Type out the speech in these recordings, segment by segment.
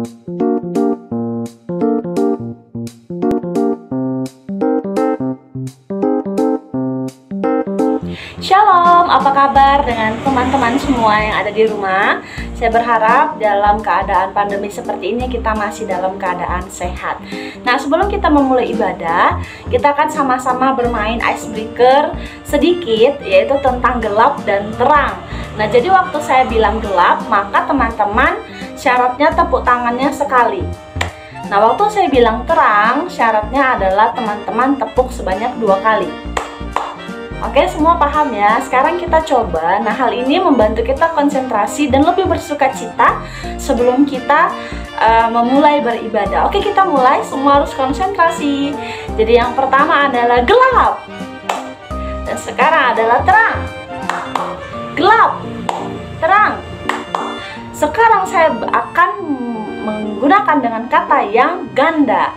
Shalom, apa kabar dengan teman-teman semua yang ada di rumah? Saya berharap dalam keadaan pandemi seperti ini kita masih dalam keadaan sehat. Nah, sebelum kita memulai ibadah, kita akan sama-sama bermain icebreaker sedikit, yaitu tentang gelap dan terang. Nah, jadi waktu saya bilang gelap, maka teman-teman syaratnya tepuk tangannya sekali. Nah, waktu saya bilang terang, syaratnya adalah teman-teman tepuk sebanyak 2 kali. Oke, semua paham ya? Sekarang kita coba. Nah, hal ini membantu kita konsentrasi dan lebih bersuka cita sebelum kita memulai beribadah. Oke, kita mulai. Semua harus konsentrasi. Jadi yang pertama adalah gelap. Dan sekarang adalah terang. Gelap, terang. Sekarang saya akan menggunakan dengan kata yang ganda.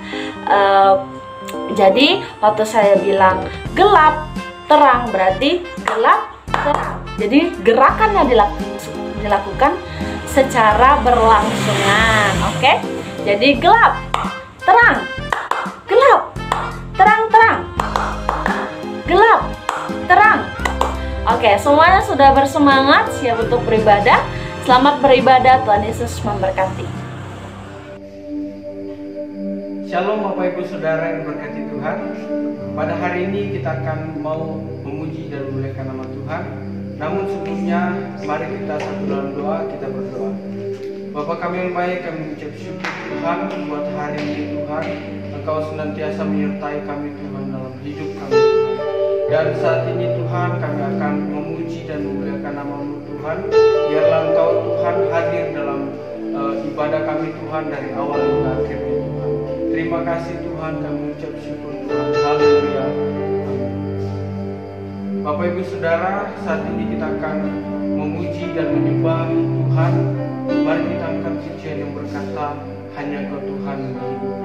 Jadi, waktu saya bilang gelap, terang berarti gelap, terang. Jadi gerakannya dilakukan secara berlangsungan. Oke? Jadi gelap, terang, gelap, terang, terang, gelap, terang. Oke, semuanya sudah bersemangat, siap untuk beribadah. Selamat beribadah, Tuhan Yesus memberkati. Shalom Bapak Ibu Saudara yang diberkati Tuhan. Pada hari ini kita akan mau memuji dan memuliakan nama Tuhan. Namun sebelumnya mari kita satu dalam doa, kita berdoa. Bapa kami yang baik, kami mengucap syukur Tuhan buat hari ini Tuhan. Engkau senantiasa menyertai kami Tuhan dalam hidup kami Tuhan. Dan saat ini Tuhan kami akan memuji dan memuliakan nama-Mu Tuhan. Biarlah Engkau Tuhan hadir dalam ibadah kami Tuhan dari awal hingga akhir Tuhan. Terima kasih Tuhan, kami mengucap syukur Tuhan. Haleluya. Bapak Ibu Saudara, saat ini kita akan memuji dan menyembah Tuhan. Mari kita angkat pujian yang berkata, hanya Kau Tuhan yang hidup.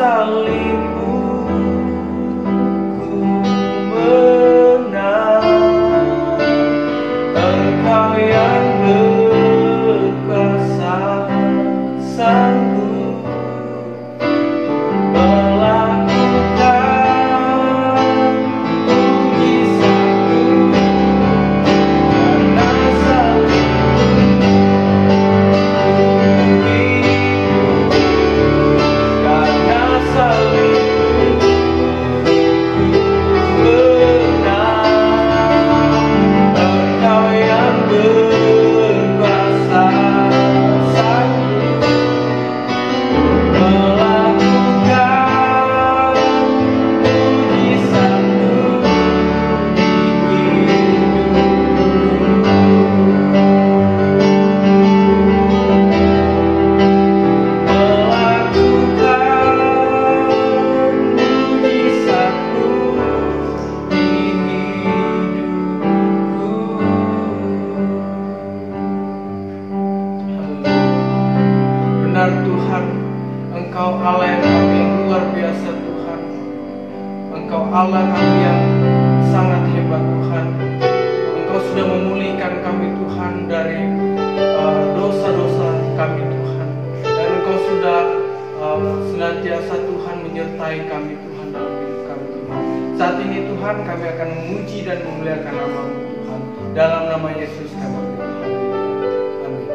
salibmu ku menang, Engkau yang berkuasa sanggup melakukan mujizatmu, karena salibmu karena salibmu menang, Engkau yang berkuasa sanggup melakukan mujizatmu di Benar Tuhan, Engkau Allah yang kami yang luar biasa Tuhan. Engkau Allah kami yang sangat hebat Tuhan. Engkau sudah memulihkan kami Tuhan dari dosa-dosa kami Tuhan. Dan Engkau sudah senantiasa Tuhan menyertai kami Tuhan dalam hidup kami Tuhan. Saat ini Tuhan kami akan memuji dan memuliakan nama-Mu Tuhan. Dalam nama Yesus kami berdoa. Amin.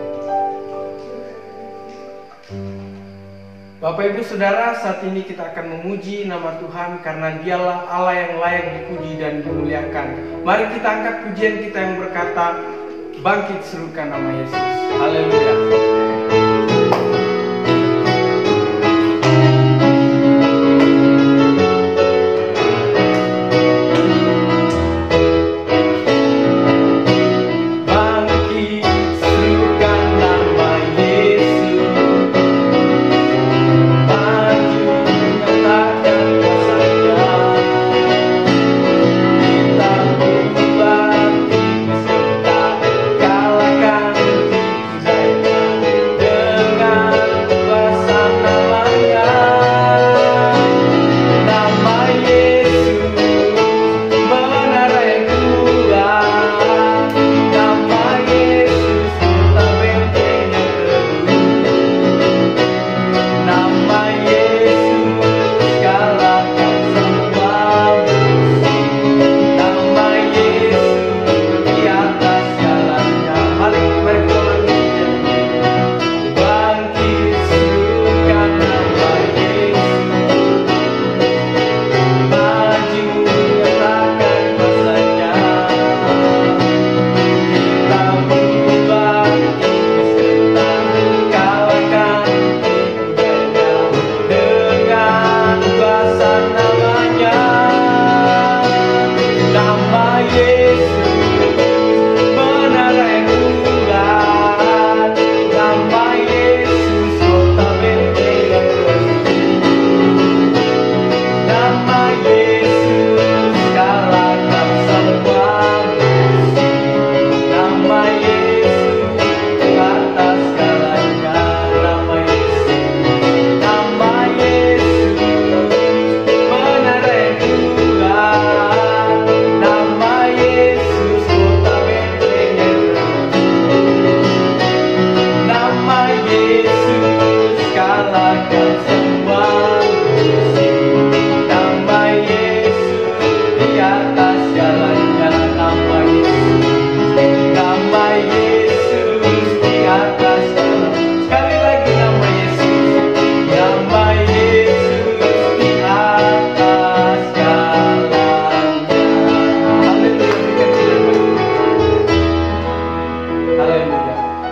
Bapak Ibu Saudara, saat ini kita akan memuji nama Tuhan karena Dialah Allah yang layak dipuji dan dimuliakan. Mari kita angkat pujian kita yang berkata, bangkit serukan nama Yesus. Haleluya.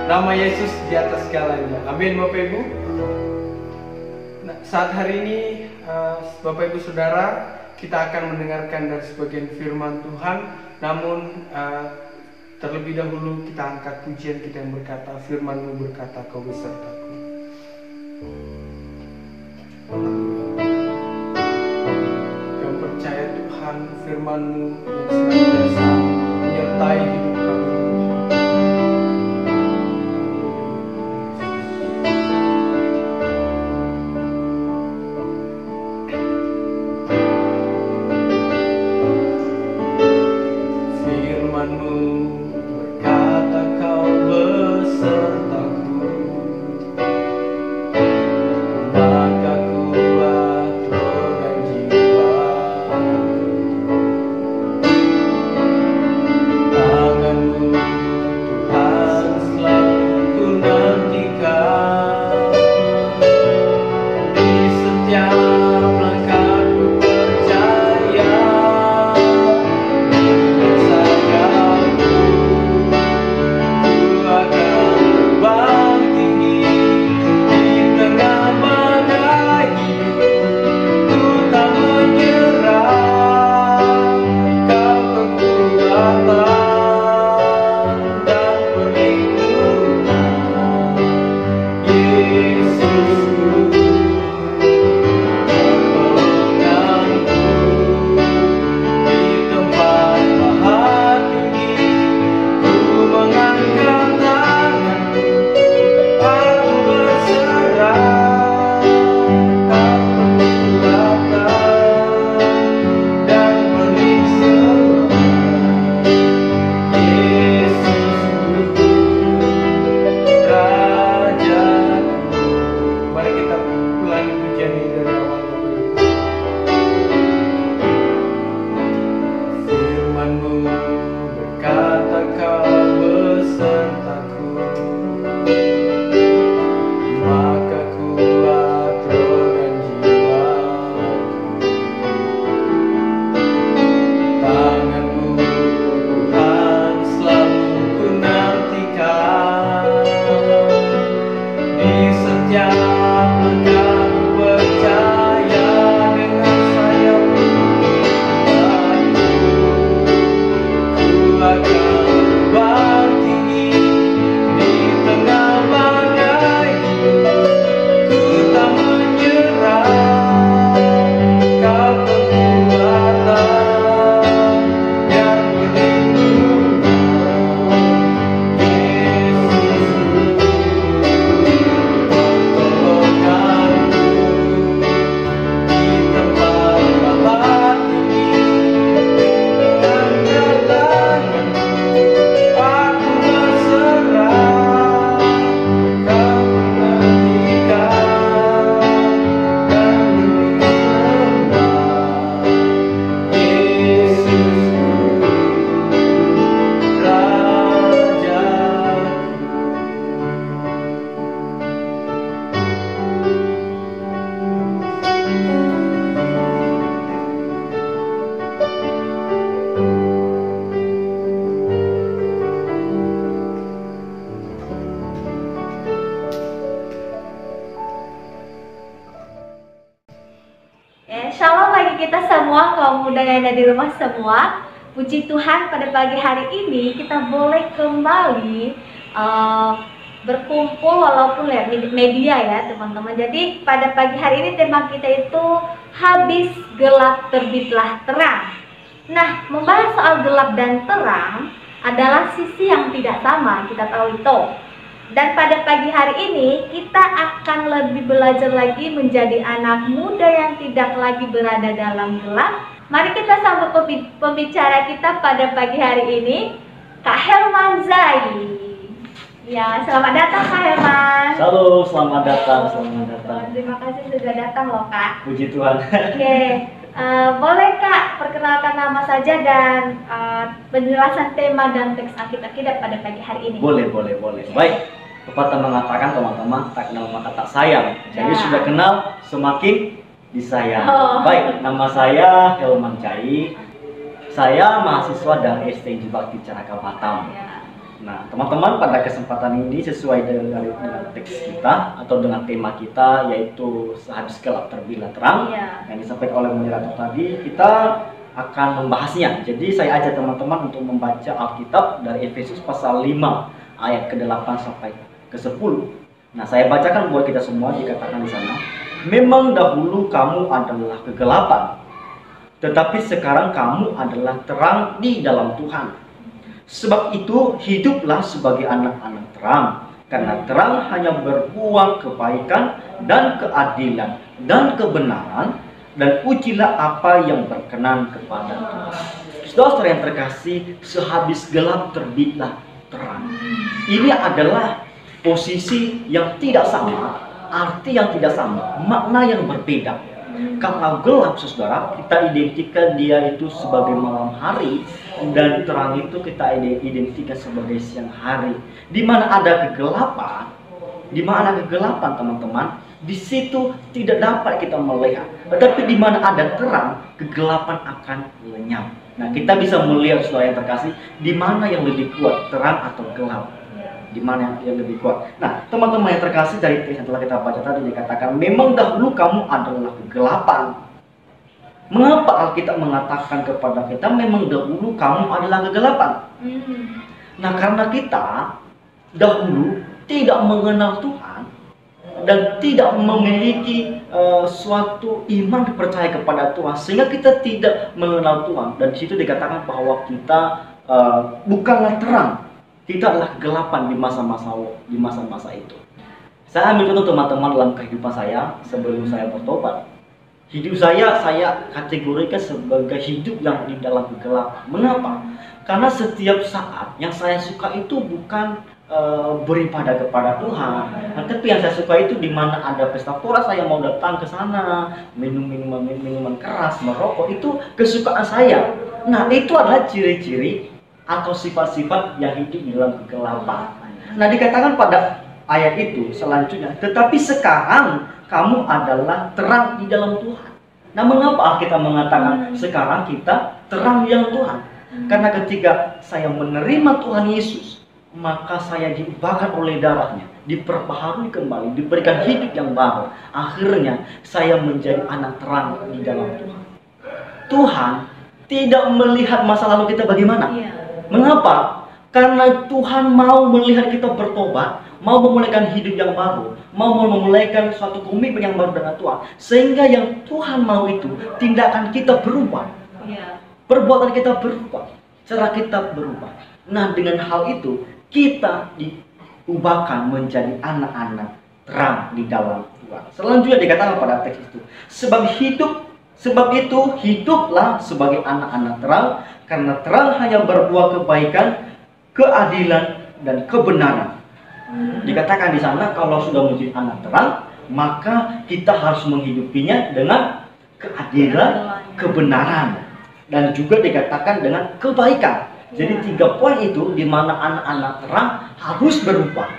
Nama Yesus di atas segalanya. Amin Bapak Ibu. Nah, saat hari ini Bapak Ibu Saudara, kita akan mendengarkan dari sebagian firman Tuhan. Namun terlebih dahulu kita angkat pujian kita yang berkata, firman-Mu berkata, Kau besertaku. Yang percaya Tuhan, firman-Mu yang senantiasa menyertai hidup kami. Jangan percaya dengan saya ku akan bangkit di tengah badai. Ku tak menyerah, kau kekuatan yang perlindungan. Shalom bagi kita semua, kaum muda yang ada di rumah semua. Puji Tuhan, pada pagi hari ini kita boleh kembali berkumpul walaupun lewat media ya teman-teman. Jadi pada pagi hari ini tema kita itu habis gelap terbitlah terang. Nah, membahas soal gelap dan terang adalah sisi yang tidak sama, kita tahu itu. Dan pada pagi hari ini kita akan lebih belajar lagi menjadi anak muda yang tidak lagi berada dalam gelap. Mari kita sambut pembicara kita pada pagi hari ini, Kak Helman Zai. Ya, selamat datang Kak Helman. Halo, selamat datang, selamat datang. Terima kasih sudah datang loh Kak. Puji Tuhan. Oke, boleh Kak perkenalkan nama saja dan penjelasan tema dan teks Alkitab kita pada pagi hari ini? Boleh. Baik. Pepatah mengatakan teman-teman, tak kenal maka tak sayang. Jadi sudah kenal semakin disayang. Baik, nama saya Helman Zai. Saya mahasiswa dari STJ Bakti Caraka Batam. Nah, teman-teman, pada kesempatan ini sesuai dengan teks kita atau dengan tema kita, yaitu sehabis gelap terbitlah terang, yang disampaikan oleh moderator tadi, kita akan membahasnya. Jadi saya ajak teman-teman untuk membaca Alkitab dari Efesus pasal 5 ayat ke-8 sampai ke-10. Nah, saya bacakan buat kita semua. Dikatakan di sana, memang dahulu kamu adalah kegelapan, tetapi sekarang kamu adalah terang di dalam Tuhan. Sebab itu hiduplah sebagai anak-anak terang, karena terang hanya berbuah kebaikan dan keadilan dan kebenaran, dan ujilah apa yang berkenan kepada Tuhan. Saudara yang terkasih, sehabis gelap terbitlah terang. Ini adalah posisi yang tidak sama, arti yang tidak sama, makna yang berbeda. Kalau gelap, saudara, kita identikan dia itu sebagai malam hari, dan terang itu kita identikan sebagai siang hari. Di mana ada kegelapan, teman-teman, di situ tidak dapat kita melihat. Tetapi di mana ada terang, kegelapan akan lenyap. Nah, kita bisa melihat, saudara yang terkasih, di mana yang lebih kuat, terang atau gelap. Di mana yang lebih kuat. Nah, teman-teman yang terkasih, dari teks yang telah kita baca tadi dikatakan, memang dahulu kamu adalah kegelapan. Mengapa Alkitab mengatakan kepada kita memang dahulu kamu adalah kegelapan? Nah, karena kita dahulu tidak mengenal Tuhan dan tidak memiliki suatu iman percaya kepada Tuhan, sehingga kita tidak mengenal Tuhan. Dan di situ dikatakan bahwa kita bukanlah terang, kita adalah kegelapan di masa-masa itu. Saya ambil contoh teman-teman dalam kehidupan saya sebelum saya bertobat. Hidup saya kategorikan sebagai hidup yang di dalam kegelapan. Mengapa? Karena setiap saat yang saya suka itu bukan beribadah kepada Tuhan. Tapi yang saya suka itu di mana ada pesta pora, saya mau datang ke sana, minum minuman keras, merokok, itu kesukaan saya. Nah, itu adalah ciri-ciri atau sifat-sifat yang hidup di dalam kegelapan. Nah, dikatakan pada ayat itu selanjutnya, tetapi sekarang kamu adalah terang di dalam Tuhan. Nah, mengapa Alkitab mengatakan sekarang kita terang di dalam Tuhan? Karena ketika saya menerima Tuhan Yesus maka saya diubahkan oleh darahnya, diperbaharui kembali, diberikan hidup yang baru. Akhirnya saya menjadi anak terang di dalam Tuhan. Tuhan tidak melihat masa lalu kita bagaimana. Mengapa? Karena Tuhan mau melihat kita bertobat, mau memulaikan hidup yang baru, mau memulaikan suatu komitmen yang baru dengan Tuhan. Sehingga yang Tuhan mau itu, tindakan kita berubah, perbuatan kita berubah, cara kita berubah. Nah, dengan hal itu kita diubahkan menjadi anak-anak terang di dalam Tuhan. Selanjutnya dikatakan pada teks itu, sebab itu hiduplah sebagai anak-anak terang, karena terang hanya berbuah kebaikan, keadilan, dan kebenaran. Dikatakan di sana kalau sudah menjadi anak terang, maka kita harus menghidupinya dengan keadilan, kebenaran, dan juga dikatakan dengan kebaikan. Jadi 3 poin itu di mana anak-anak terang harus berubah,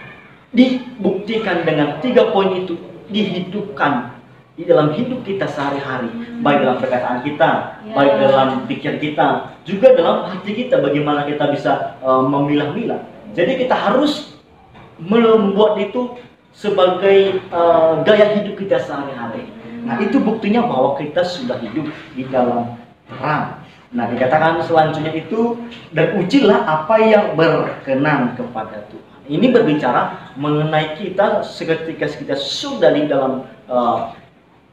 dibuktikan dengan 3 poin itu dihidupkan di dalam hidup kita sehari-hari, baik dalam perkataan kita, baik dalam pikir kita, juga dalam hati kita, bagaimana kita bisa memilah-milah. Jadi kita harus membuat itu sebagai gaya hidup kita sehari-hari. Nah, itu buktinya bahwa kita sudah hidup di dalam terang. Nah, dikatakan selanjutnya itu, dan ujilah apa yang berkenan kepada Tuhan. Ini berbicara mengenai kita seketika kita sudah di dalam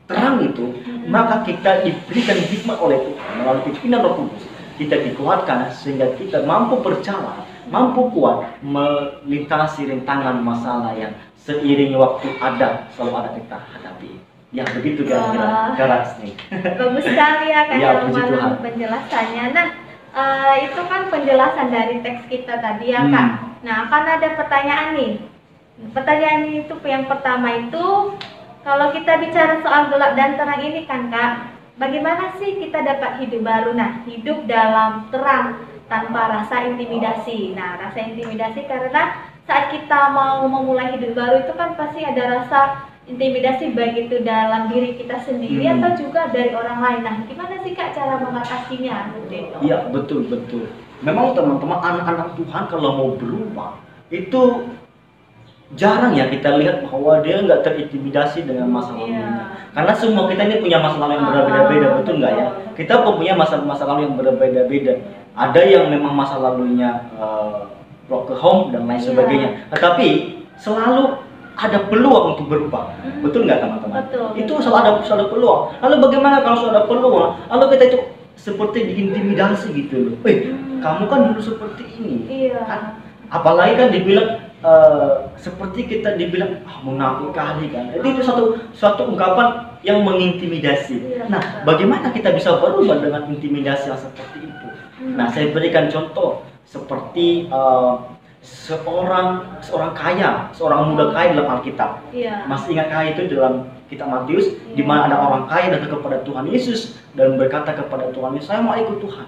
terang itu, maka kita diberikan hikmat oleh Tuhan melalui pimpinan Roh Kudus. Kita dikuatkan sehingga kita mampu berjalan, mampu kuat melintasi rintangan masalah yang seiring waktu selalu ada kita hadapi. Ya, begitu kira-kira garisnya. Bagus sekali ya Kak Ya, Herman penjelasannya. Nah, itu kan penjelasan dari teks kita tadi ya Kak. Nah, akan ada pertanyaan nih. Pertanyaan itu yang pertama itu, kalau kita bicara soal gelap dan terang ini kan Kak, bagaimana sih kita dapat hidup baru? Nah, hidup dalam terang tanpa rasa intimidasi. Nah, rasa intimidasi karena saat kita mau memulai hidup baru itu kan pasti ada rasa intimidasi, baik itu dalam diri kita sendiri atau juga dari orang lain. Nah, gimana sih Kak cara mengatasinya? Iya, betul. Memang teman-teman, anak-anak Tuhan kalau mau berubah itu jarang ya kita lihat bahwa dia nggak terintimidasi dengan masa lalunya. Karena semua kita ini punya masa lalu yang berbeda-beda, betul nggak ya? Kita punya masa lalu yang berbeda-beda. Ada yang memang masa lalunya broken dan lain sebagainya. Tetapi selalu ada peluang untuk berubah, betul nggak teman-teman? Itu selalu ada peluang. Lalu bagaimana kalau sudah ada peluang, lalu kita itu seperti diintimidasi gitu loh. Kamu kan dulu seperti ini, kan? Apalagi kan dibilang seperti kita dibilang munafik kali kan. Jadi itu suatu ungkapan yang mengintimidasi. Nah, bagaimana kita bisa berubah dengan intimidasi yang seperti itu? Nah, saya berikan contoh seperti seorang muda kaya dalam Alkitab. Masih ingat kaya itu dalam kitab Matius, di mana ada orang kaya datang kepada Tuhan Yesus dan berkata kepada Tuhan Yesus, saya mau ikut Tuhan.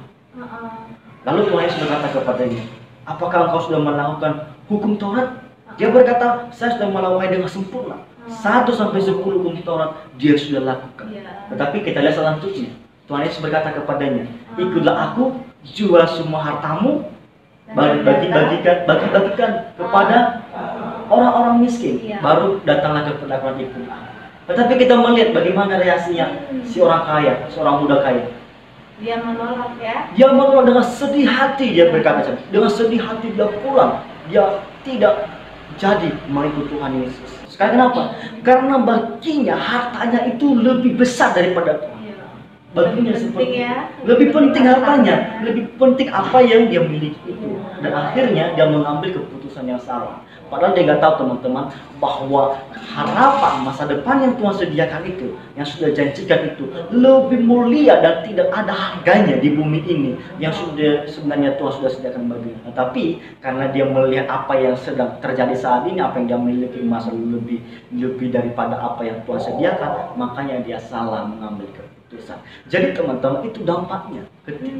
Lalu Tuhan Yesus berkata kepadanya, apakah engkau sudah melakukan hukum Taurat? Dia berkata, saya sudah melakukannya dengan sempurna. 1 sampai 10 hukum Taurat dia sudah lakukan. Tetapi kita lihat selanjutnya, Tuhan Yesus berkata kepadanya, ikutlah aku, jual semua hartamu, bagikan kepada orang-orang miskin, baru datanglah kepada aku ikut. Tetapi kita melihat bagaimana reaksinya si orang kaya, seorang muda kaya. Dia menolak ya. Dia menolak dengan sedih hati, dia berkata, dengan sedih hati dia pulang. Dia tidak jadi mengikut Tuhan Yesus. Sekarang kenapa? karena baginya hartanya itu lebih besar daripada Tuhan. Baginya seperti lebih penting hartanya, lebih penting apa yang dia miliki itu, dan akhirnya dia mengambil keputusan yang salah. Padahal dia nggak tahu teman-teman bahwa harapan masa depan yang Tuhan sediakan itu, yang sudah janjikan itu lebih mulia dan tidak ada harganya di bumi ini yang sudah sebenarnya Tuhan sudah sediakan baginya. Tapi karena dia melihat apa yang sedang terjadi saat ini, apa yang dia miliki masa lebih daripada apa yang Tuhan sediakan, makanya dia salah mengambil keputusan. Jadi teman-teman, itu dampaknya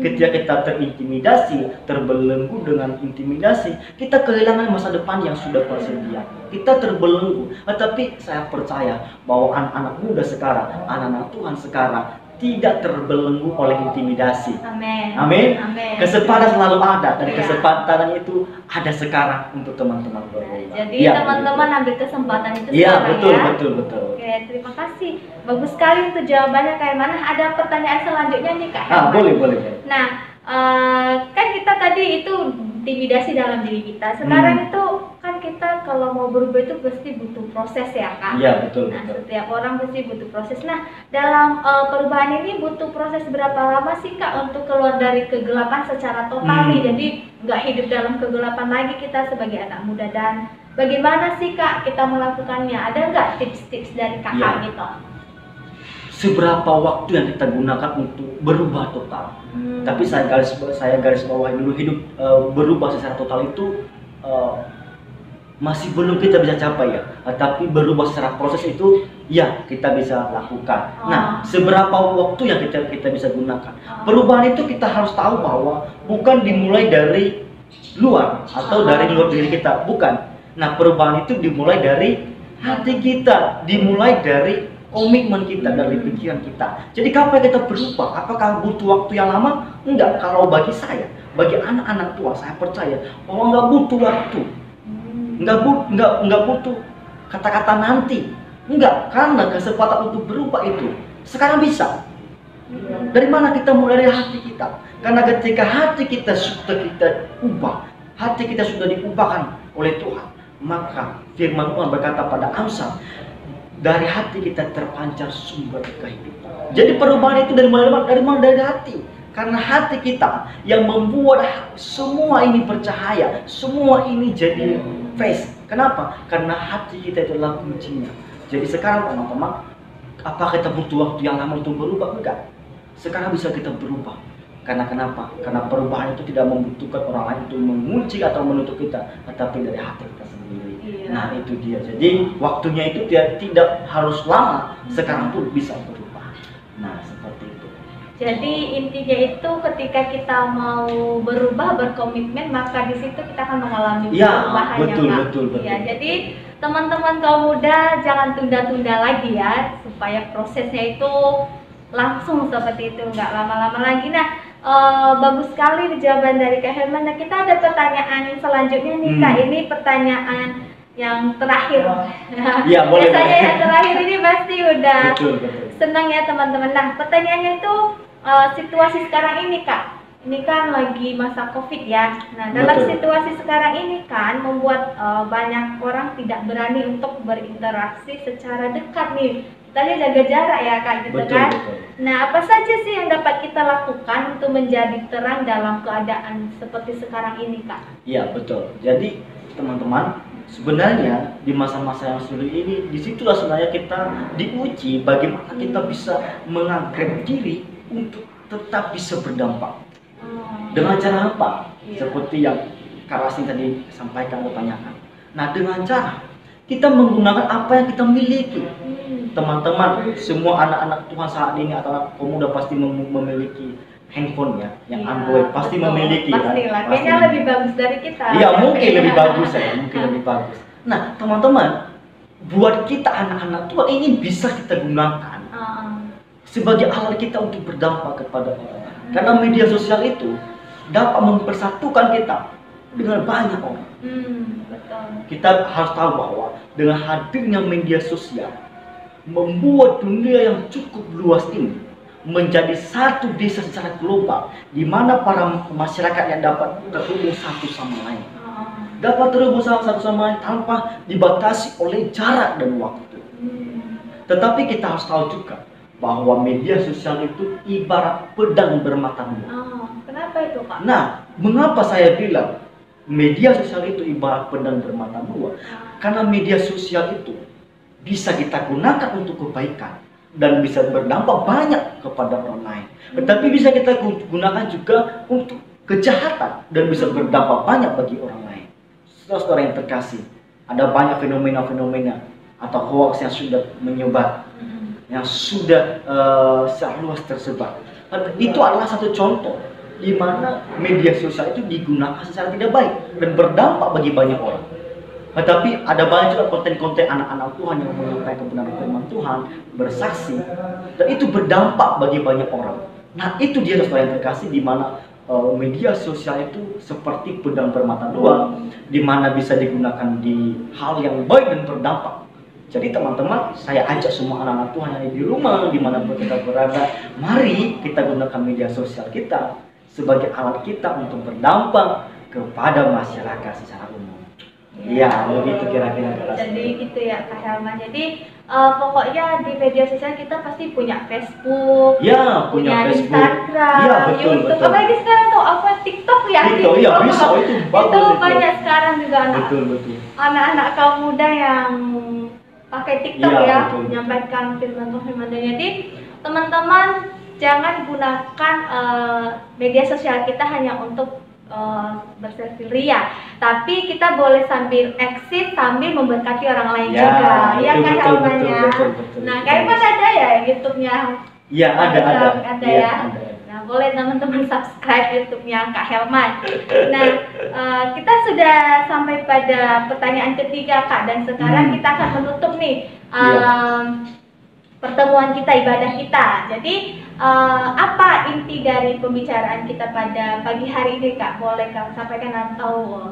ketika kita terintimidasi, terbelenggu dengan intimidasi, kita kehilangan masa depan yang sudah tersedia. Kita terbelenggu. Tetapi saya percaya bahwa anak-anak muda sekarang, anak-anak Tuhan sekarang tidak terbelenggu oleh intimidasi. Amin. Amin. Amin. Kesempatan selalu ada, dan Iya. kesempatan itu ada sekarang untuk teman-teman Nah, berubah. jadi Iya, teman-teman ambil kesempatan itu begitu. Iya, sekarang betul, ya. betul, betul. Oke, terima kasih. Bagus sekali untuk jawabannya Kak Herman. Ada pertanyaan selanjutnya nih Kak Ah, Herman. boleh, boleh. Nah, kan kita tadi itu intimidasi dalam diri kita. Sekarang itu kan kita kalau mau berubah itu pasti butuh proses ya Kak. Iya, betul, Nah, betul. setiap orang pasti butuh proses. Nah, dalam perubahan ini butuh proses berapa lama sih Kak untuk keluar dari kegelapan secara total nih? Jadi nggak hidup dalam kegelapan lagi kita sebagai anak muda. Dan bagaimana sih Kak kita melakukannya? Ada nggak tips-tips dari Kakak Iya. gitu? Seberapa waktu yang kita gunakan untuk berubah total? Tapi saya garis bawahi dulu, hidup berubah secara total itu masih belum kita bisa capai ya. Tapi berubah secara proses itu ya kita bisa lakukan. Nah, seberapa waktu yang kita bisa gunakan? Perubahan itu kita harus tahu bahwa bukan dimulai dari luar atau dari luar diri kita, bukan. Nah, perubahan itu dimulai dari hati kita, dimulai dari komitmen kita, dari pikiran kita. Jadi kapan kita berubah? Apakah butuh waktu yang lama? Enggak. Kalau bagi saya, bagi anak-anak tua, saya percaya bahwa enggak butuh waktu, enggak butuh kata-kata nanti, enggak. Karena kesempatan untuk berubah itu sekarang bisa. Dari mana kita mulai? Dari hati kita. Karena ketika hati kita sudah kita ubah, hati kita sudah diubahkan oleh Tuhan, maka firman Tuhan berkata pada Amsal, dari hati kita terpancar sumber kehidupan. Jadi perubahan itu dari mana? Dari hati. Karena hati kita yang membuat semua ini bercahaya, semua ini jadi fresh. Kenapa? Karena hati kita itulah kuncinya. Jadi sekarang teman-teman, apakah kita butuh waktu yang lama untuk berubah? Enggak. Sekarang bisa kita berubah. Karena kenapa? Karena perubahan itu tidak membutuhkan orang lain untuk mengunci atau menutup kita, tetapi dari hati kita sendiri. Nah, itu dia. Jadi waktunya itu tidak harus lama, sekarang pun bisa berubah. Nah, seperti itu. Jadi intinya itu ketika kita mau berubah, berkomitmen, maka di situ kita akan mengalami perubahan, betul, ya Kak. betul. Ya, jadi teman-teman kaum muda jangan tunda-tunda lagi ya, supaya prosesnya itu langsung seperti itu, nggak lama-lama lagi. Nah, bagus sekali jawaban dari Kak Herman. Nah, kita ada pertanyaan selanjutnya nih Kak. Ini pertanyaan yang terakhir. Iya, boleh. Biasanya yang terakhir ini pasti udah Betul. senang ya teman-teman. Nah, pertanyaannya itu situasi sekarang ini Kak. Ini kan lagi masa Covid ya. Nah, dalam Betul. situasi sekarang ini kan membuat banyak orang tidak berani untuk berinteraksi secara dekat nih. Kita lihat jaga jarak ya Kak gitu Betul, kan. betul. Nah, apa saja sih yang dapat kita lakukan untuk menjadi terang dalam keadaan seperti sekarang ini Kak? Iya, betul. Jadi teman-teman, sebenarnya di masa-masa yang sulit ini, disitulah sebenarnya kita diuji bagaimana kita bisa mengangkat diri untuk tetap bisa berdampak. Dengan cara apa? Iya. Seperti yang Kak Rasin tadi sampaikan atau tanyakan. Nah, dengan cara kita menggunakan apa yang kita miliki. Teman-teman, semua anak-anak Tuhan saat ini atau anak pemuda pasti memiliki handphone ya, yang Iya, Android pasti betul. memiliki kan. Pastilah, Pasti kayaknya lebih bagus dari kita. Iya, mungkin lebih bagus ya, mungkin lebih bagus. Nah, teman-teman, buat kita anak-anak tua ini bisa kita gunakan sebagai alat kita untuk berdampak kepada orang. Karena media sosial itu dapat mempersatukan kita dengan banyak orang. Betul. Kita harus tahu bahwa dengan hadirnya media sosial membuat dunia yang cukup luas ini menjadi satu desa secara global, di mana para masyarakat yang dapat terhubung satu sama lain, dapat terhubung satu sama lain tanpa dibatasi oleh jarak dan waktu. Tetapi kita harus tahu juga bahwa media sosial itu ibarat pedang bermata dua. Kenapa itu Kak? Nah, mengapa saya bilang media sosial itu ibarat pedang bermata dua? Karena media sosial itu bisa kita gunakan untuk kebaikan dan bisa berdampak banyak kepada orang lain. Tetapi bisa kita gunakan juga untuk kejahatan dan bisa berdampak banyak bagi orang lain. Saudara yang terkasih, ada banyak fenomena-fenomena atau hoax yang sudah menyebar, yang sudah secara luas tersebar. Itu adalah satu contoh di mana media sosial itu digunakan secara tidak baik dan berdampak bagi banyak orang. Tetapi ada banyak juga konten-konten anak-anak Tuhan yang menyampaikan kebenaran firman Tuhan, bersaksi, dan itu berdampak bagi banyak orang. Nah, itu dia saudara yang terkasih, di mana media sosial itu seperti pedang bermata dua, di mana bisa digunakan di hal yang baik dan berdampak. Jadi teman-teman, saya ajak semua anak-anak Tuhan yang ada di rumah, dimanapun kita berada, mari kita gunakan media sosial kita sebagai alat kita untuk berdampak kepada masyarakat secara umum. Ya, begitu kira-kira. Jadi gitu ya Kak Helman. Jadi pokoknya di media sosial kita pasti punya Facebook, ya, punya Facebook, Instagram, ya, betul, YouTube. betul. Apalagi sekarang tuh apa TikTok ya? TikTok, ya bisa, itu bagus. Itu banyak sekarang juga betul. anak-anak kaum muda yang pakai TikTok Ya, ya, betul. menyampaikan firman Tuhan. Jadi teman-teman jangan gunakan media sosial kita hanya untuk berselfie ria, tapi kita boleh sambil eksis sambil memberkati orang lain Ya, juga. Ya itu kan betul, Helmannya. betul. Nah, kayak mana ada ya YouTube-nya? Ya, ada. Ada Ya, ya. ada. Nah, boleh teman-teman subscribe YouTube-nya Kak Helman. Nah, kita sudah sampai pada pertanyaan ketiga Kak, dan sekarang kita akan menutup nih pertemuan kita, ibadah kita. Jadi apa inti dari pembicaraan kita pada pagi hari ini Kak? Boleh Kak sampaikan atau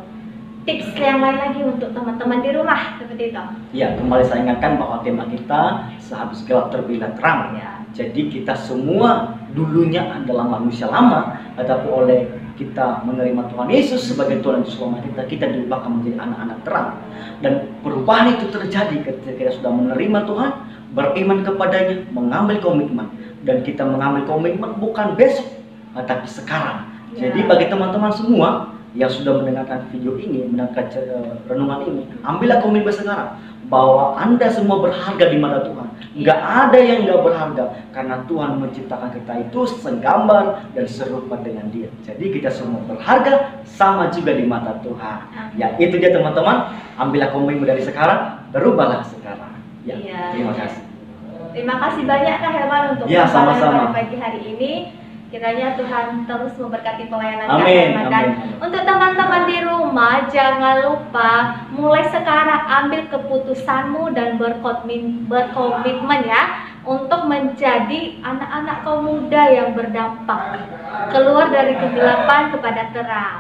tips yang lain lagi untuk teman-teman di rumah seperti itu? Ya, kembali saya ingatkan bahwa tema kita sehabis gelap terbitlah terang. Ya. Jadi kita semua dulunya adalah manusia lama, tetapi oleh kita menerima Tuhan Yesus sebagai Tuhan dan Juru Selamat kita diubahkan menjadi anak-anak terang. Dan perubahan itu terjadi ketika kita sudah menerima Tuhan, beriman kepadanya, mengambil komitmen. Dan kita mengambil komitmen bukan besok, tetapi sekarang. Ya. Jadi bagi teman-teman semua yang sudah mendengarkan video ini, mendengarkan renungan ini, ambillah komitmen sekarang bahwa Anda semua berharga di mata Tuhan. Nggak ada yang nggak berharga, karena Tuhan menciptakan kita itu segambar dan serupa dengan Dia. Jadi kita semua berharga sama juga di mata Tuhan. Ya, itu dia teman-teman. Ambillah komitmen dari sekarang, berubahlah sekarang. Ya, Iya. terima kasih. Terima kasih banyak Kak Helman untuk Ya, pertemuan sama-sama. pada pagi hari ini. Kiranya Tuhan terus memberkati pelayanan Kak Amin, Helman. Dan amin. untuk teman-teman di rumah, jangan lupa mulai sekarang ambil keputusanmu dan berkomitmen ya untuk menjadi anak-anak kaum muda yang berdampak, keluar dari kegelapan kepada terang.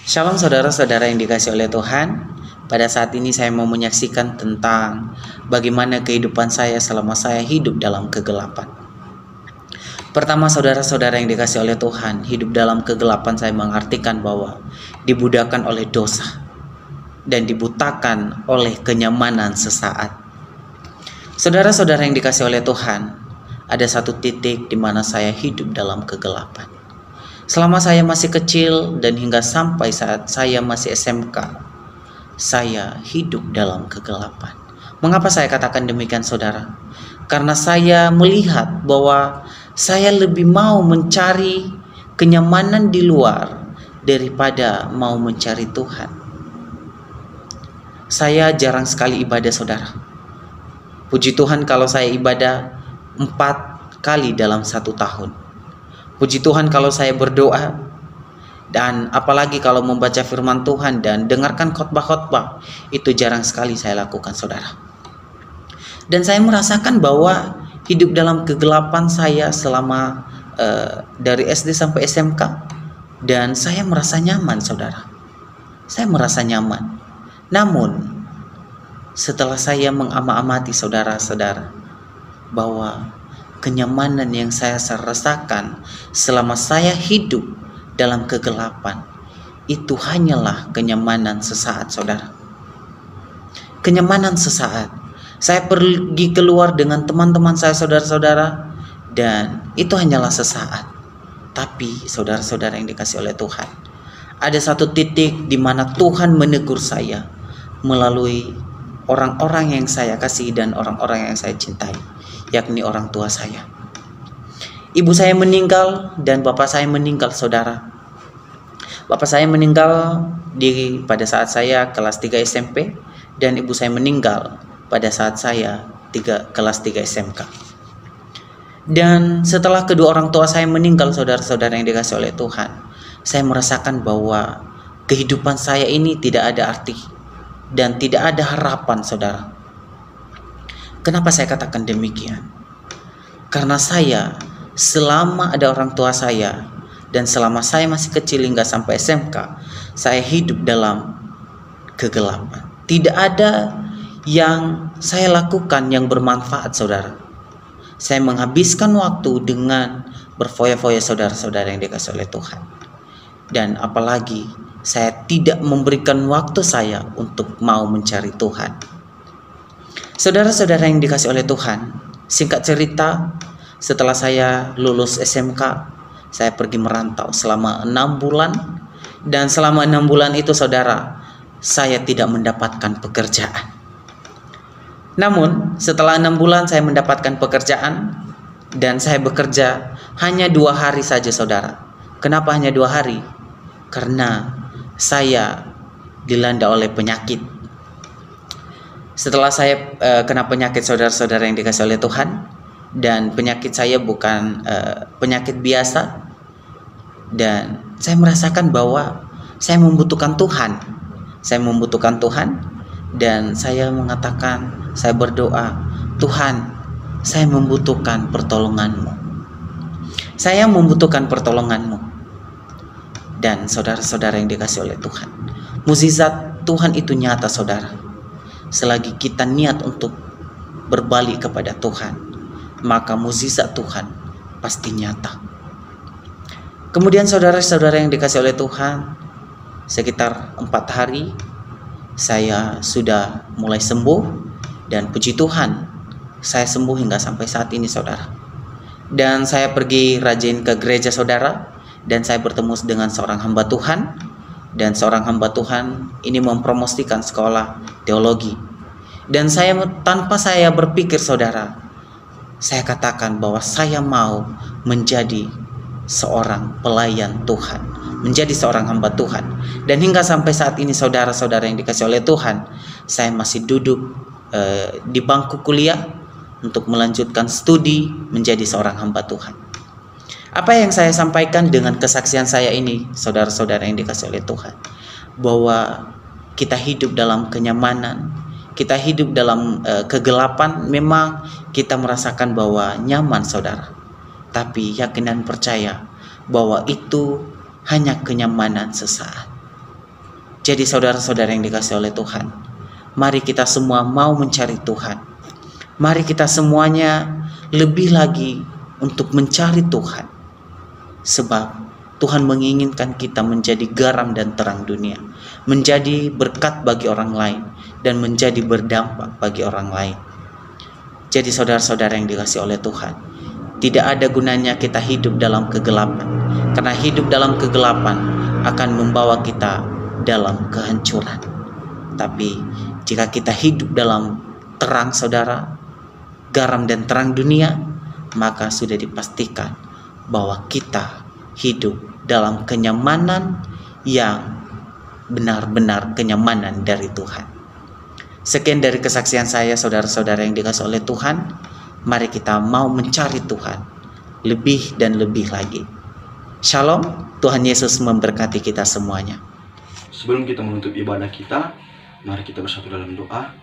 Shalom saudara-saudara yang dikasih oleh Tuhan. Pada saat ini saya mau menyaksikan tentang bagaimana kehidupan saya selama saya hidup dalam kegelapan. Pertama, saudara-saudara yang dikasih oleh Tuhan, hidup dalam kegelapan saya mengartikan bahwa dibudakan oleh dosa dan dibutakan oleh kenyamanan sesaat. Saudara-saudara yang dikasih oleh Tuhan, ada satu titik di mana saya hidup dalam kegelapan. Selama saya masih kecil dan hingga sampai saat saya masih SMK, saya hidup dalam kegelapan. Mengapa saya katakan demikian saudara? Karena saya melihat bahwa saya lebih mau mencari kenyamanan di luar daripada mau mencari Tuhan. Saya jarang sekali ibadah saudara. Puji Tuhan kalau saya ibadah 4 kali dalam 1 tahun. Puji Tuhan kalau saya berdoa, dan apalagi kalau membaca firman Tuhan dan dengarkan khotbah-khotbah, itu jarang sekali saya lakukan saudara. Dan saya merasakan bahwa hidup dalam kegelapan saya selama dari SD sampai SMK, dan saya merasa nyaman saudara. Saya merasa nyaman. Namun setelah saya mengamati saudara-saudara bahwa kenyamanan yang saya rasakan selama saya hidup dalam kegelapan itu hanyalah kenyamanan sesaat saudara. Kenyamanan sesaat. Saya pergi keluar dengan teman-teman saya, saudara-saudara, dan itu hanyalah sesaat. Tapi saudara-saudara yang dikasih oleh Tuhan, ada satu titik di mana Tuhan menegur saya melalui orang-orang yang saya kasih dan orang-orang yang saya cintai, yakni orang tua saya. Ibu saya meninggal dan bapak saya meninggal saudara. Bapak saya meninggal pada saat saya kelas 3 SMP, dan ibu saya meninggal pada saat saya kelas 3 SMK. Dan setelah kedua orang tua saya meninggal saudara-saudara yang dikasih oleh Tuhan, saya merasakan bahwa kehidupan saya ini tidak ada arti. dan tidak ada harapan, saudara. Kenapa saya katakan demikian? Karena saya, selama ada orang tua saya, dan selama saya masih kecil hingga sampai SMK, saya hidup dalam kegelapan. Tidak ada yang saya lakukan yang bermanfaat, saudara. Saya menghabiskan waktu dengan berfoya-foya, saudara-saudara yang dikasihi oleh Tuhan. Dan apalagi saya tidak memberikan waktu saya untuk mau mencari Tuhan. Saudara-saudara yang dikasihi oleh Tuhan, singkat cerita, setelah saya lulus SMK, saya pergi merantau selama 6 bulan. Dan selama 6 bulan itu, saudara, saya tidak mendapatkan pekerjaan. Namun setelah 6 bulan saya mendapatkan pekerjaan, dan saya bekerja hanya 2 hari saja, saudara. Kenapa hanya 2 hari? Karena saya dilanda oleh penyakit. Setelah saya kena penyakit, saudara-saudara yang dikasihi oleh Tuhan, dan penyakit saya bukan penyakit biasa, dan saya merasakan bahwa saya membutuhkan Tuhan. Saya membutuhkan Tuhan, dan saya mengatakan, saya berdoa, Tuhan, saya membutuhkan pertolongan-Mu. Saya membutuhkan pertolongan-Mu. Dan saudara-saudara yang dikasihi oleh Tuhan, mukjizat Tuhan itu nyata, saudara. Selagi kita niat untuk berbalik kepada Tuhan, maka mukjizat Tuhan pasti nyata. Kemudian saudara-saudara yang dikasihi oleh Tuhan, sekitar 4 hari saya sudah mulai sembuh, dan puji Tuhan saya sembuh hingga sampai saat ini, saudara. Dan saya pergi rajin ke gereja, saudara, dan saya bertemu dengan seorang hamba Tuhan, dan seorang hamba Tuhan ini mempromosikan sekolah teologi. Dan saya, tanpa saya berpikir, saudara, saya katakan bahwa saya mau menjadi seorang pelayan Tuhan, menjadi seorang hamba Tuhan. Dan hingga sampai saat ini, saudara-saudara yang dikasihi oleh Tuhan, saya masih duduk di bangku kuliah untuk melanjutkan studi menjadi seorang hamba Tuhan. Apa yang saya sampaikan dengan kesaksian saya ini, saudara-saudara yang dikasihi oleh Tuhan, bahwa kita hidup dalam kenyamanan, kita hidup dalam kegelapan. Memang kita merasakan bahwa nyaman, saudara, tapi yakin dan percaya bahwa itu hanya kenyamanan sesaat. Jadi saudara-saudara yang dikasihi oleh Tuhan, mari kita semua mau mencari Tuhan. Mari kita semuanya lebih lagi untuk mencari Tuhan. Sebab Tuhan menginginkan kita menjadi garam dan terang dunia, menjadi berkat bagi orang lain, dan menjadi berdampak bagi orang lain. Jadi saudara-saudara yang dikasihi oleh Tuhan, tidak ada gunanya kita hidup dalam kegelapan, karena hidup dalam kegelapan akan membawa kita dalam kehancuran. Tapi jika kita hidup dalam terang, saudara, garam dan terang dunia, maka sudah dipastikan bahwa kita hidup dalam kenyamanan yang benar-benar kenyamanan dari Tuhan. Sekian dari kesaksian saya, saudara-saudara yang dikasihi oleh Tuhan. Mari kita mau mencari Tuhan lebih dan lebih lagi. Shalom, Tuhan Yesus memberkati kita semuanya. Sebelum kita menutup ibadah kita, mari kita bersatu dalam doa.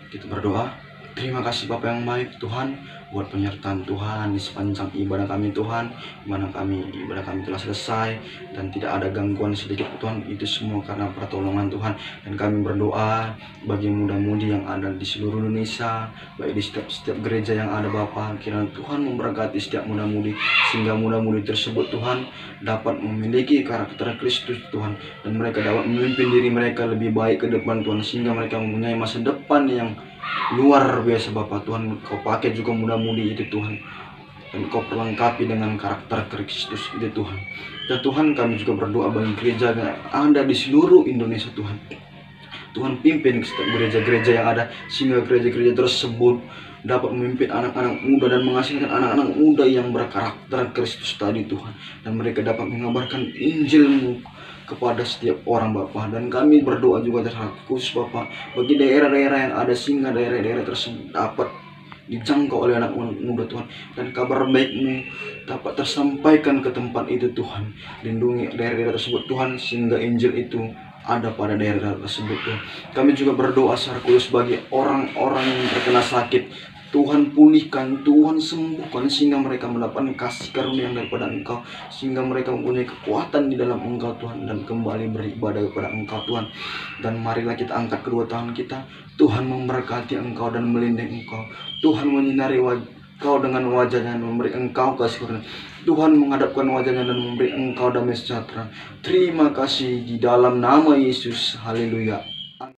Kita berdoa. Terima kasih Bapa yang baik, Tuhan, buat penyertaan Tuhan di sepanjang ibadah kami, Tuhan, di mana ibadah kami telah selesai dan tidak ada gangguan sedikit, Tuhan. Itu semua karena pertolongan Tuhan. Dan kami berdoa bagi muda-mudi yang ada di seluruh Indonesia, baik di setiap gereja yang ada, Bapa. Kiranya Tuhan memberkati setiap muda-mudi, sehingga muda-mudi tersebut, Tuhan, dapat memiliki karakter Kristus, Tuhan, dan mereka dapat memimpin diri mereka lebih baik ke depan, Tuhan, sehingga mereka mempunyai masa depan yang luar biasa, Bapak. Tuhan, Kau pakai juga muda-mudi itu, Tuhan, dan Kau perlengkapi dengan karakter Kristus itu, Tuhan. Dan Tuhan, kami juga berdoa bagi gereja yang ada di seluruh Indonesia, Tuhan. Tuhan, pimpin setiap gereja-gereja yang ada, sehingga gereja-gereja tersebut dapat memimpin anak-anak muda dan menghasilkan anak-anak muda yang berkarakter Kristus tadi, Tuhan. Dan mereka dapat mengabarkan Injil-Mu kepada setiap orang, Bapak. Dan kami berdoa juga terhadap khusus, Bapak, bagi daerah-daerah yang ada, sehingga daerah-daerah tersebut dapat dijangkau oleh anak muda, Tuhan, dan kabar baik-Mu dapat tersampaikan ke tempat itu, Tuhan. Lindungi daerah-daerah tersebut, Tuhan, sehingga Injil itu ada pada daerah tersebut Tuhan. Kami juga berdoa secara khusus bagi orang-orang yang terkena sakit. Tuhan pulihkan, Tuhan sembuhkan, sehingga mereka mendapatkan kasih karunia yang daripada Engkau, sehingga mereka mempunyai kekuatan di dalam Engkau Tuhan, dan kembali beribadah kepada Engkau Tuhan. Dan marilah kita angkat kedua tangan kita. Tuhan memberkati Engkau dan melindungi Engkau. Tuhan menyinari Engkau dengan wajahnya dan memberi Engkau kasih karunia. Tuhan menghadapkan wajahnya dan memberi Engkau damai sejahtera. Terima kasih di dalam nama Yesus. Haleluya.